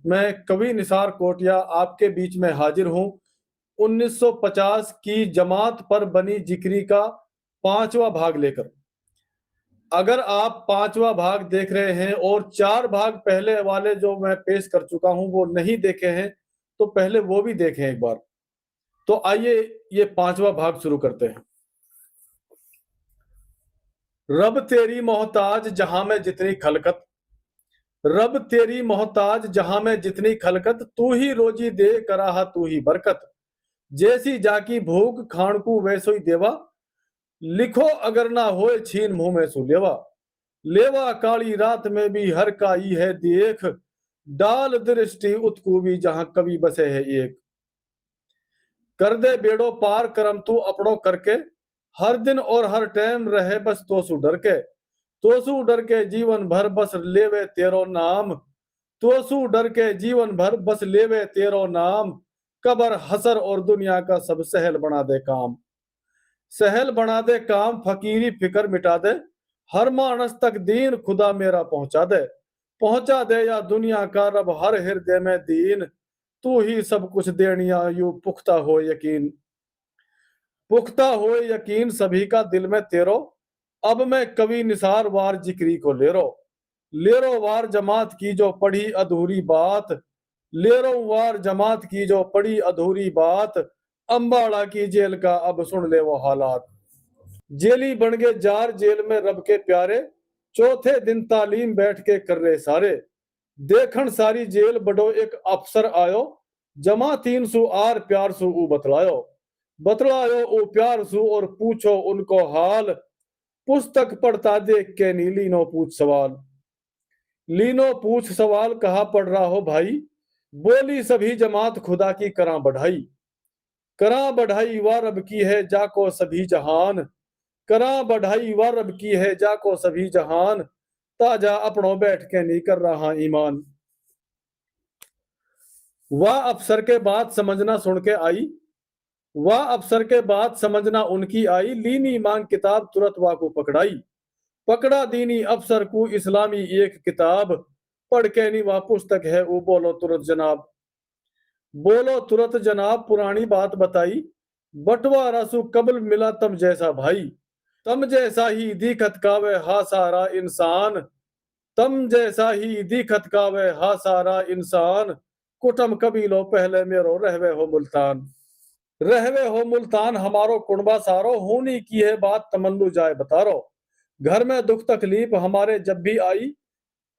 मैं कवि निसार कोटिया आपके बीच में हाजिर हूँ 1950 की जमात पर बनी जिक्री का 5वां भाग लेकर। अगर आप 5वां भाग देख रहे हैं और 4 भाग पहले वाले जो मैं पेश कर चुका हूँ वो नहीं देखे हैं, तो पहले वो भी देखें एक बार। तो आइए ये 5वां भाग शुरू करते हैं। रब तेरी मोहताज जहां में जितनी खलकत, रब तेरी मोहताज जहां में जितनी खलकत, तू ही रोजी दे कराहा तू ही बरकत। जैसी जाकी भूख खानकू वैसो ही देवा, लिखो अगर ना होए छीन मुंह में सु लेवा। लेवा काली रात में भी हर का ई है देख, डाल दृष्टि उत्कूबी जहां कवि बसे है एक। कर दे बेड़ो पार करम तू अपनों करके, हर दिन और हर टाइम रहे बस तोसू डर के। तोसू डर के जीवन भर बस लेवे तेरो नाम, तोसू डर के जीवन भर बस लेवे तेरो नाम। कबर हसर और दुनिया का सब सहल बना दे काम, सहल बना दे काम, फकीरी फिकर मिटा दे। हर मानस तक दीन खुदा मेरा पहुंचा दे या दुनिया का रब हर हृदय में दीन। तू ही सब कुछ देनिया यू पुख्ता हो यकीन, पुख्ता हो यकीन सभी का दिल में तेरो। अब मैं कवि निसार वार जिक्री को ले रो वार जमात की जो पढ़ी अधूरी बात, ले रो वार जमात की जो पढ़ी अधूरी बात। अंबाड़ा की जेल का अब सुन ले वो हालात, जेली बन गए जार जेल में रब के प्यारे। चौथे दिन तालीम बैठ के कर रहे सारे, देखन सारी जेल बड़ो एक अफसर आयो। जमा 300 आर प्यार सु ऊ बतलायो ऊ प्यार सु और पूछो उनको हाल। पुस्तक पढ़ता देख के नी लीनो पूछ सवाल, लीनो पूछ सवाल कहा पढ़ रहा हो भाई। बोली सभी जमात खुदा की करा बढ़ाई वा रब की है जाको सभी जहान, करा बढ़ाई वा रब की है जाको सभी जहान। ताजा अपनों बैठ के नहीं कर रहा ईमान। वह अफसर के बात समझना सुन के आई, वह अफसर के बात समझना उनकी आई। लीनी मांग किताब तुरंत वा को पकड़ा दीनी अफसर को इस्लामी एक किताब। पढ़ के नहीं वह पुस्तक है वो बोलो तुरंत जनाब पुरानी बात बताई। बंटवारा सु कबल मिला तम जैसा भाई, तम जैसा ही दिखत का वह हा सारा इंसान, तम जैसा ही दिखत का वह हा सारा इंसान। कुटम कबीलो पहले मेरो रहवे हो मुल्तान हमारो कुणबा सारो। होनी की है बात तमन्नु जाए बतारो, घर में दुख तकलीफ हमारे जब भी आई।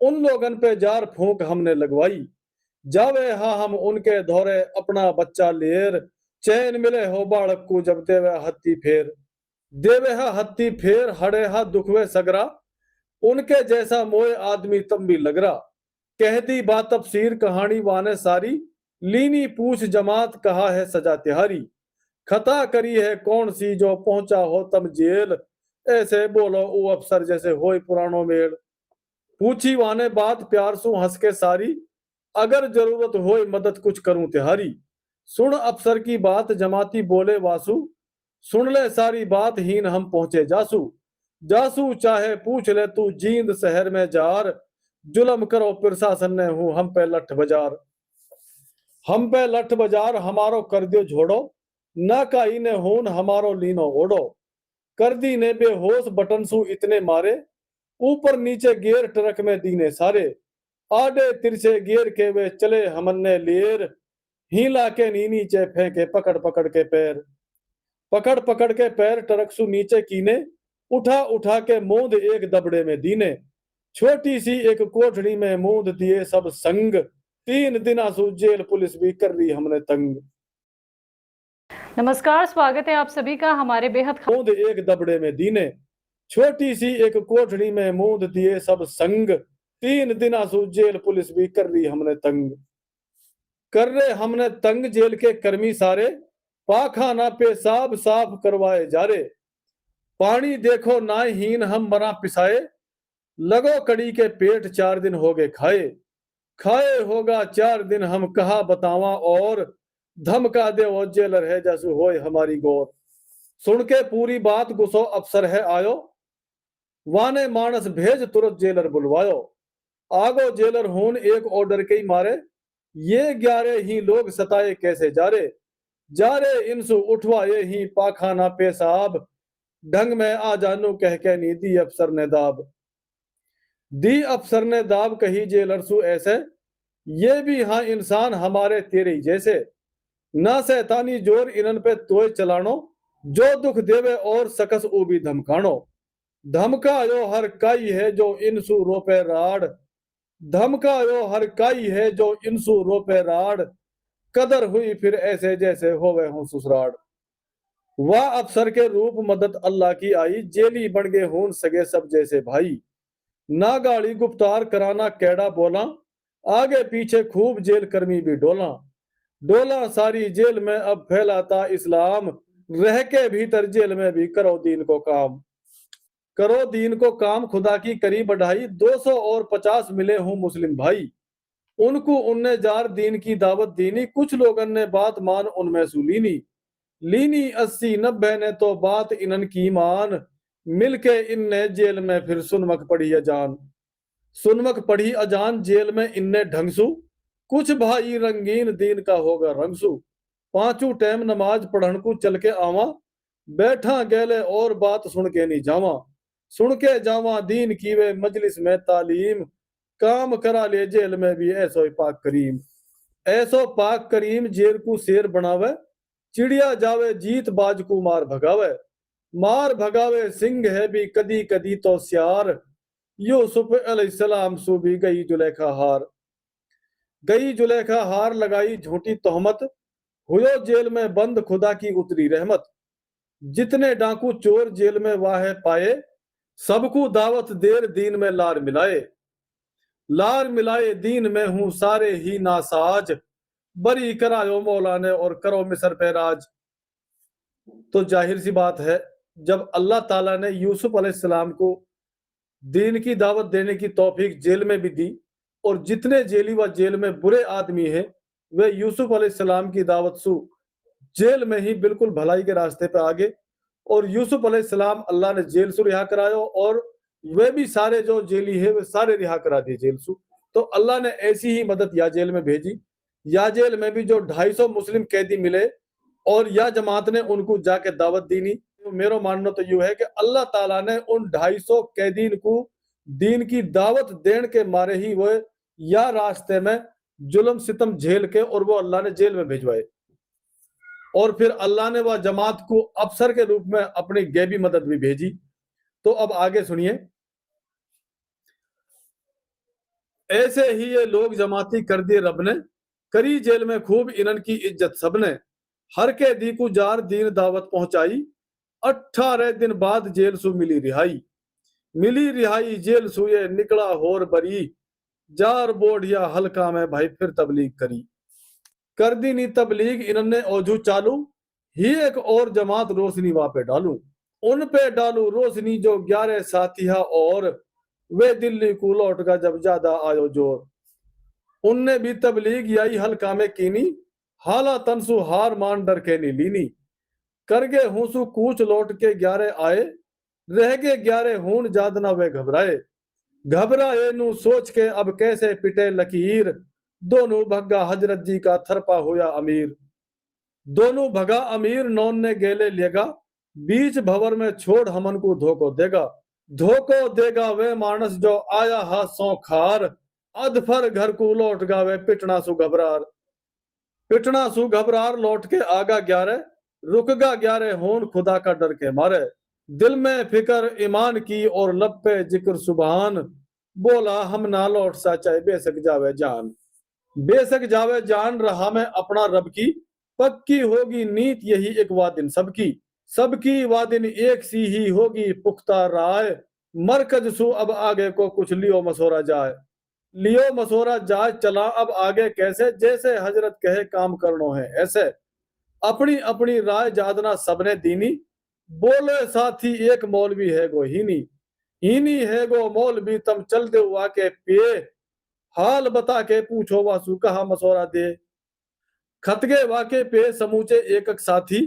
उन लोगन पे जार फूंक हमने लगवाई, जावे हाँ हम उनके धोरे अपना बच्चा लेर। चैन मिले हो बालक को जब देवे हा हत्ती फेर हड़े हा दुखवे सगरा। उनके जैसा मोए आदमी तम भी लगरा, कह दी बात तफसीर कहानी वाने सारी। लीनी पूछ जमात कहा है सजा तिहारी, खता करी है कौन सी जो पहुंचा हो तम जेल। ऐसे बोलो ओ अफसर जैसे होए पुरानो मेल, पूछी वाने बात प्यार सु हंस के सारी। अगर जरूरत होए मदद कुछ करूं तिहारी। सुन अफसर की बात जमाती बोले वासु, सुन ले सारी बात हीन हम पहुंचे जासू। जासू चाहे पूछ ले तू जींद शहर में जार, जुलम करो प्रशासन ने हूं हम पे लठ बाजार हमारो कर दियो झोड़ो। ना का इने होन हमारो लीनो ओढ़ो, कर दी ने बेहोश बटन सु इतने मारे। ऊपर नीचे गेर ट्रक में दीने सारे, आडे तिरछे गेर के वे चले हमने लेर। हीला के नी नीचे फेंके पकड़ पकड़ के पैर ट्रक सु नीचे कीने। उठा उठा के मूंद एक दबड़े में दीने, छोटी सी एक कोठड़ी में मूंद दिए सब संग। 3 दिन आसू जेल पुलिस भी कर रही हमने तंग। नमस्कार, स्वागत है आप सभी का हमारे बेहद मूंद एक दबड़े में दीने, छोटी सी एक कोठड़ी में मूंद दिए सब संग। 3 दिन आसू जेल पुलिस भी कर रही हमने तंग। कर रहे हमने तंग जेल के कर्मी सारे, पाखाना पेशाब साफ करवाए जा रे। पानी देखो ना हीन हम मरा पिसाए, लगो कड़ी के पेट 4 दिन हो गए खाए होगा 4 दिन हम कहा बतावा और। धमका दे वो जेलर है जैसु होए हमारी गौर। सुन के पूरी बात गुस्सो अफसर है आयो, वाने मानस भेज तुरंत जेलर बुलवायो। आगो जेलर होन एक ऑर्डर के ही मारे, ये 11 ही लोग सताए कैसे जा रे इनसु उठवाए ही पाखाना पेशाब, ढंग में आ जानू कह के नी दी अफसर ने दाब। दी अफसर ने दाब कही जेलर सु ऐसे, ये भी हाँ इंसान हमारे तेरे ही जैसे, ना सैतानी जोर इनन पे तोय चलानो, जो दुख देवे और सकस ऊ भी धमकानो। धमकायो हर काई है जो इनसु रोपे राड, धमकायो हर काई है जो इनसु रोपे राड, कदर हुई फिर ऐसे जैसे होवे हूं ससुराड़। वह अफसर के रूप मदद अल्लाह की आई, जेली बन गए हूं सगे सब जैसे भाई। ना गाड़ी गुप्तार कराना कैडा बोला, आगे पीछे खूब जेल कर्मी भी डोला। डोला सारी जेल में अब फैलाता इस्लाम, रह के भीतर जेल में भी करो दीन को काम। करो दीन को काम खुदा की करी बढ़ाई, 200 और 50 मिले हूं मुस्लिम भाई। उनको उनने जार दीन की दावत दीनी, कुछ लोगन ने बात मान उनमें सुलीनी। लीनी 80-90 ने तो बात इनन की मान, मिलके इनने जेल में फिर सुनमक पढ़ी अजान। सुनमक पढ़ी अजान जेल में इनने ढंगसू, कुछ भाई रंगीन दीन का होगा रंगसू। 5 टाइम नमाज पढ़न को चल के आवा, बैठा गेले और बात सुन के नहीं जावा। सुन के जावा दीन की वे मजलिस में तालीम, काम करा ले जेल में भी ऐसो पाक करीम। ऐसो पाक करीम जेल को शेर बनावे, चिड़िया जावे जीत बाज को मार भगावे सिंह है भी कदी कदी तो स्यार। यूसुफ अलैहिस्सलाम सु भी गई जुलेखा हार लगाई झूठी तोहमत, हुयो जेल में बंद खुदा की उतरी रहमत। जितने डाकू चोर जेल में वाहे पाए, सबको दावत देर दीन में लार मिलाए दीन में हूं सारे ही नासाज, बरी करायो मौला ने और करो मिस्र पे राज। तो जाहिर सी बात है, जब अल्लाह ताला ने यूसुफ अलैहिस्सलाम को दीन की दावत देने की तौफीक जेल में भी दी, और जितने जेली व जेल में बुरे आदमी हैं वे यूसुफ अलैहिस्सलाम की दावत सु जेल में ही बिल्कुल भलाई के रास्ते पे आगे, और यूसुफ अलैहिस्सलाम अल्लाह ने जेल से रिहा करायो, और वे भी सारे जो जेली है वे सारे रिहा करा दिए जेल से। तो अल्लाह ने ऐसी ही मदद या जेल में भेजी, या जेल में भी जो 250 मुस्लिम कैदी मिले और या जमात ने उनको जाके दावत दी नहीं। तो मेरा मानना तो यू है कि अल्लाह ताला ने उन 250 कैदीन को दीन की दावत देने के मारे ही वो या रास्ते में जुल्म सितम झेल के और वो अल्लाह ने जेल में भिजवाए, और फिर अल्लाह ने वह जमात को अफसर के रूप में अपनी गैबी मदद भी भेजी। तो अब आगे सुनिए, ऐसे ही ये लोग जमाती कर दिए रब ने, करी जेल में खूब इनन की इज्जत सबने। हर के दी को जार दीन दावत पहुंचाई, 18 दिन बाद जेल सु मिली रिहाई जेल सु ये निकला होर बरी। जार बोढ़िया हल्का में भाई फिर तबलीग करी, कर दी नी तबलीग इन्होंने औजू चालू, ही एक और जमात रोशनी वहां पे डालू। उन पे डालू रोशनी जो 11 साथिया और, वे दिल्ली को लौट का जब ज्यादा आयो जोर। उनने भी तबलीग याई हल्का में कीनी, हाला तनसु हार मान डर के नी लीनी। कर गे हूसु कूच लौट के 11 आए, रह गे 11 हून जादना वे घबराए नू सोच के अब कैसे पिटे लकीर। दोनों भगा हजरत जी का थरपा होया अमीर, दोनों भगा अमीर नौन ने गेले लेगा, बीच भवर में छोड़ हमन को धोखो देगा वे मानस जो आया हा सौ खार। अधफर घर को लौट गावे पिटना सु घबरार लौट के आगा 11, रुकगा 11 होन खुदा का डर के मारे। दिल में फिक्र ईमान की और लब पे जिक्र सुबहान, बोला हम ना लौट सा चाहे बेशक जावे जान रहा मैं अपना रब की। पक्की होगी नीत यही एक वादिन सबकी वादिन एक सी ही होगी पुख्ता राय। मरकज सु अब आगे को कुछ लियो मसोरा जाए चला अब आगे कैसे, जैसे हजरत कहे काम करनो है ऐसे। अपनी अपनी राय जादना सबने दीनी, बोले साथी एक मौलवी है गो हीनी है गो मौलवी तम चल दे हुआ के पिए। हाल बता के पूछो वासु कहा मसोरा दे, खतगे वाके पे समूचे एकक साथी।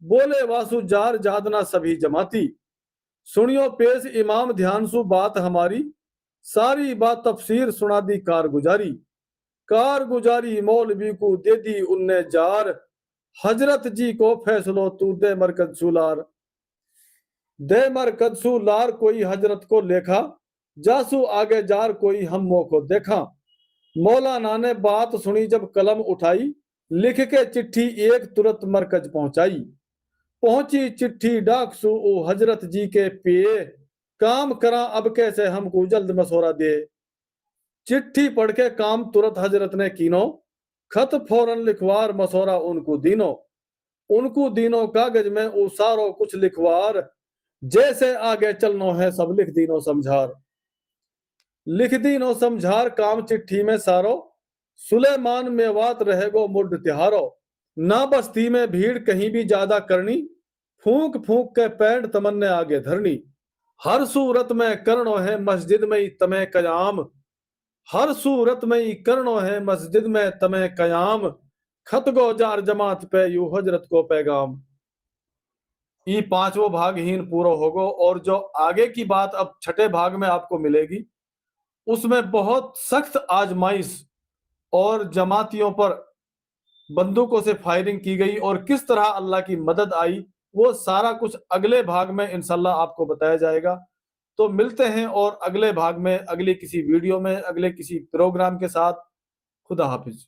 बोले वासु जार जादना सभी जमाती, सुनियो पेश इमाम ध्यान सु बात हमारी। सारी बात तफसीर सुना दी कारगुजारी मौलवी को दे दी उनने जार। हजरत जी को फैसलो तू दे मरकज सुलार। दे मरकज सुलार कोई हजरत को लेखा, जासू आगे जार कोई हमों को देखा। मौलाना ने बात सुनी जब कलम उठाई, लिख के चिट्ठी एक तुरंत मरकज पहुंचाई। पहुंची चिट्ठी डाकसू ओ हजरत जी के पिए, काम करा अब कैसे हमको जल्द मसौरा दे। चिट्ठी पढ़ के काम तुरंत हजरत ने कीनो, खत फौरन लिखवार मसौरा उनको दीनो कागज में उसारो कुछ लिखवार। जैसे आगे चलनो है सब लिख दीनो समझार। लिख दीनो समझार काम चिट्ठी में सारो, सुलेमान मेवात रहेगो मुड तिहारो। ना बस्ती में भीड़ कहीं भी ज्यादा करनी, फूंक फूंक के पैंट तमन्ने आगे धरनी। हर सूरत में करनो है मस्जिद में ही तमें कयाम, हर सूरत में ही करनो है मस्जिद में तमें कयाम। खत गो जार जमात पे यू हजरत को पैगाम। ये पांचवों भाग हीन पूरा होगो, और जो आगे की बात अब छठे भाग में आपको मिलेगी उसमें बहुत सख्त आजमाइश और जमातियों पर बंदूकों से फायरिंग की गई और किस तरह अल्लाह की मदद आई, वो सारा कुछ अगले भाग में इंशाल्लाह आपको बताया जाएगा। तो मिलते हैं और अगले भाग में, अगली किसी वीडियो में, अगले किसी प्रोग्राम के साथ। खुदा हाफिज।